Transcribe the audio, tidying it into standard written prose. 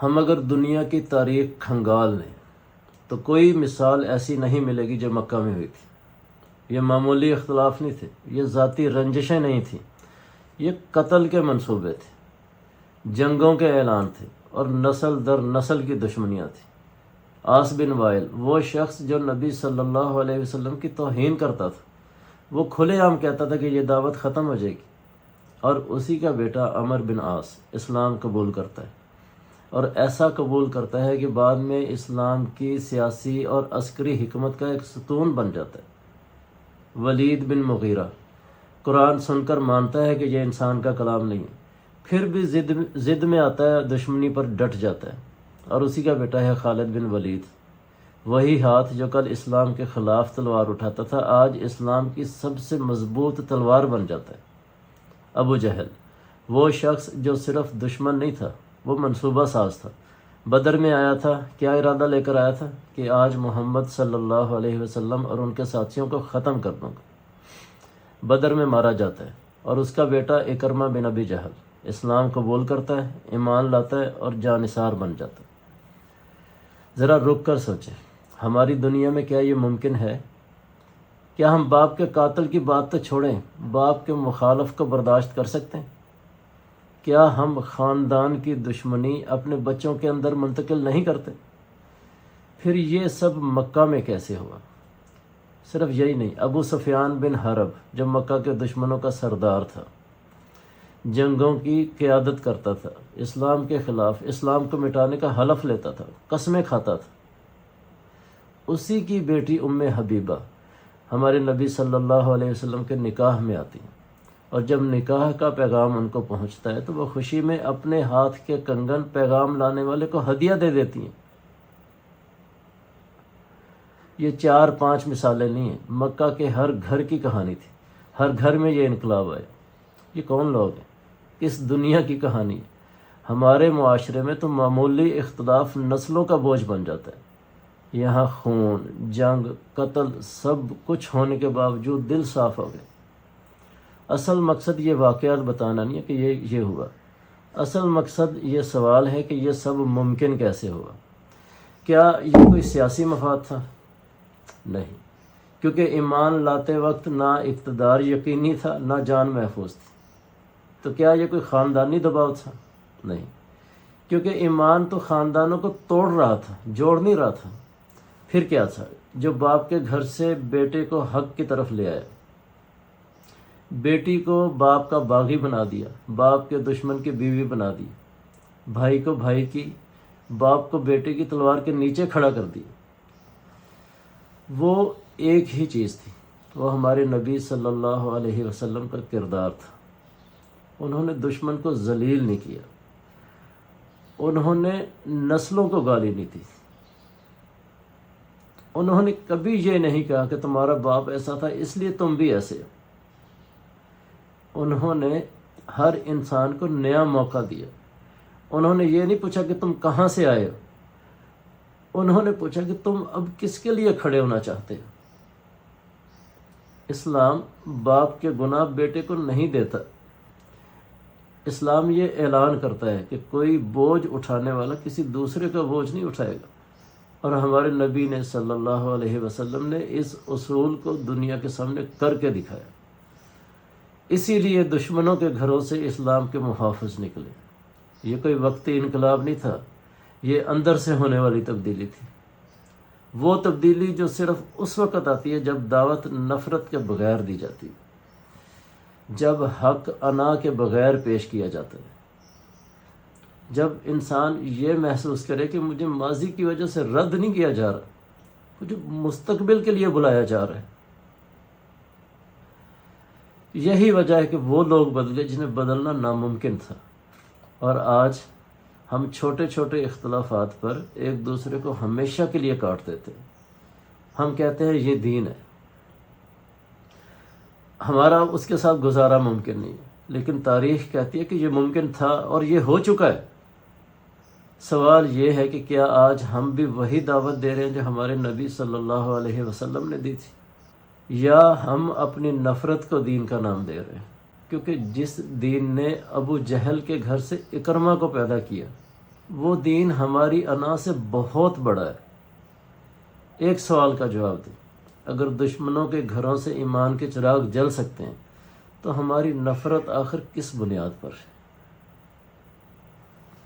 ہم اگر دنیا کی تاریخ کھنگال لیں تو کوئی مثال ایسی نہیں ملے گی جو مکہ میں ہوئی تھی۔ یہ معمولی اختلاف نہیں تھے، یہ ذاتی رنجشیں نہیں تھیں، یہ قتل کے منصوبے تھے، جنگوں کے اعلان تھے اور نسل در نسل کی دشمنیاں تھیں۔ عاص بن وائل، وہ شخص جو نبی صلی اللہ علیہ وسلم کی توہین کرتا تھا، وہ کھلے عام کہتا تھا کہ یہ دعوت ختم ہو جائے گی، اور اسی کا بیٹا عمر بن عاص اسلام قبول کرتا ہے، اور ایسا قبول کرتا ہے کہ بعد میں اسلام کی سیاسی اور عسکری حکمت کا ایک ستون بن جاتا ہے۔ ولید بن مغیرہ قرآن سن کر مانتا ہے کہ یہ انسان کا کلام نہیں ہے، پھر بھی ضد میں آتا ہے، دشمنی پر ڈٹ جاتا ہے، اور اسی کا بیٹا ہے خالد بن ولید۔ وہی ہاتھ جو کل اسلام کے خلاف تلوار اٹھاتا تھا، آج اسلام کی سب سے مضبوط تلوار بن جاتا ہے۔ ابو جہل، وہ شخص جو صرف دشمن نہیں تھا، وہ منصوبہ ساز تھا۔ بدر میں آیا تھا، کیا ارادہ لے کر آیا تھا کہ آج محمد صلی اللہ علیہ وسلم اور ان کے ساتھیوں کو ختم کر دوں گا۔ بدر میں مارا جاتا ہے، اور اس کا بیٹا اکرمہ بن ابی جہل اسلام قبول کرتا ہے، ایمان لاتا ہے اور جانثار بن جاتا ہے۔ ذرا رک کر سوچیں، ہماری دنیا میں کیا یہ ممکن ہے؟ کیا ہم باپ کے قاتل کی بات تو چھوڑیں، باپ کے مخالف کو برداشت کر سکتے ہیں؟ کیا ہم خاندان کی دشمنی اپنے بچوں کے اندر منتقل نہیں کرتے؟ پھر یہ سب مکہ میں کیسے ہوا؟ صرف یہی نہیں، ابو سفیان بن حرب جو مکہ کے دشمنوں کا سردار تھا، جنگوں کی قیادت کرتا تھا، اسلام کے خلاف، اسلام کو مٹانے کا حلف لیتا تھا، قسمیں کھاتا تھا، اسی کی بیٹی ام حبیبہ ہمارے نبی صلی اللہ علیہ وسلم کے نکاح میں آتی ہیں، اور جب نکاح کا پیغام ان کو پہنچتا ہے تو وہ خوشی میں اپنے ہاتھ کے کنگن پیغام لانے والے کو ہدیہ دے دیتی ہیں۔ یہ 4-5 مثالیں نہیں ہیں، مکہ کے ہر گھر کی کہانی تھی، ہر گھر میں یہ انقلاب آیا۔ یہ کون لوگ ہیں؟ کس دنیا کی کہانی ہے؟ ہمارے معاشرے میں تو معمولی اختلاف نسلوں کا بوجھ بن جاتا ہے۔ یہاں خون، جنگ، قتل، سب کچھ ہونے کے باوجود دل صاف ہو گئے۔ اصل مقصد یہ واقعات بتانا نہیں ہے کہ یہ ہوا، اصل مقصد یہ سوال ہے کہ یہ سب ممکن کیسے ہوا؟ کیا یہ کوئی سیاسی مفاد تھا؟ نہیں، کیونکہ ایمان لاتے وقت نہ اقتدار یقینی تھا، نہ جان محفوظ تھی۔ تو کیا یہ کوئی خاندانی دباؤ تھا؟ نہیں، کیونکہ ایمان تو خاندانوں کو توڑ رہا تھا، جوڑ نہیں رہا تھا۔ پھر کیا تھا جو باپ کے گھر سے بیٹے کو حق کی طرف لے آیا؟ بیٹی کو باپ کا باغی بنا دیا، باپ کے دشمن کی بیوی بنا دی، بھائی کو بھائی کی، باپ کو بیٹے کی تلوار کے نیچے کھڑا کر دیا۔ وہ ایک ہی چیز تھی، وہ ہمارے نبی صلی اللہ علیہ وسلم کا کردار تھا۔ انہوں نے دشمن کو ذلیل نہیں کیا، انہوں نے نسلوں کو گالی نہیں دی، انہوں نے کبھی یہ نہیں کہا کہ تمہارا باپ ایسا تھا اس لیے تم بھی ایسے ہو۔ انہوں نے ہر انسان کو نیا موقع دیا۔ انہوں نے یہ نہیں پوچھا کہ تم کہاں سے آئے ہو، انہوں نے پوچھا کہ تم اب کس کے لیے کھڑے ہونا چاہتے ہو۔ اسلام باپ کے گناہ بیٹے کو نہیں دیتا۔ اسلام یہ اعلان کرتا ہے کہ کوئی بوجھ اٹھانے والا کسی دوسرے کا بوجھ نہیں اٹھائے گا، اور ہمارے نبی نے صلی اللہ علیہ وسلم نے اس اصول کو دنیا کے سامنے کر کے دکھایا۔ اسی لیے دشمنوں کے گھروں سے اسلام کے محافظ نکلے۔ یہ کوئی وقتی انقلاب نہیں تھا، یہ اندر سے ہونے والی تبدیلی تھی۔ وہ تبدیلی جو صرف اس وقت آتی ہے جب دعوت نفرت کے بغیر دی جاتی ہے، جب حق انا کے بغیر پیش کیا جاتا ہے، جب انسان یہ محسوس کرے کہ مجھے ماضی کی وجہ سے رد نہیں کیا جا رہا، مجھے مستقبل کے لیے بلایا جا رہا ہے۔ یہی وجہ ہے کہ وہ لوگ بدلے جنہیں بدلنا ناممکن تھا، اور آج ہم چھوٹے چھوٹے اختلافات پر ایک دوسرے کو ہمیشہ کے لیے کاٹ دیتے ہیں۔ ہم کہتے ہیں یہ دین ہے، ہمارا اس کے ساتھ گزارا ممکن نہیں ہے، لیکن تاریخ کہتی ہے کہ یہ ممکن تھا اور یہ ہو چکا ہے۔ سوال یہ ہے کہ کیا آج ہم بھی وہی دعوت دے رہے ہیں جو ہمارے نبی صلی اللہ علیہ وسلم نے دی تھی، یا ہم اپنی نفرت کو دین کا نام دے رہے ہیں؟ کیونکہ جس دین نے ابو جہل کے گھر سے اکرمہ کو پیدا کیا، وہ دین ہماری انا سے بہت بڑا ہے۔ ایک سوال کا جواب دیں، اگر دشمنوں کے گھروں سے ایمان کے چراغ جل سکتے ہیں تو ہماری نفرت آخر کس بنیاد پر ہے؟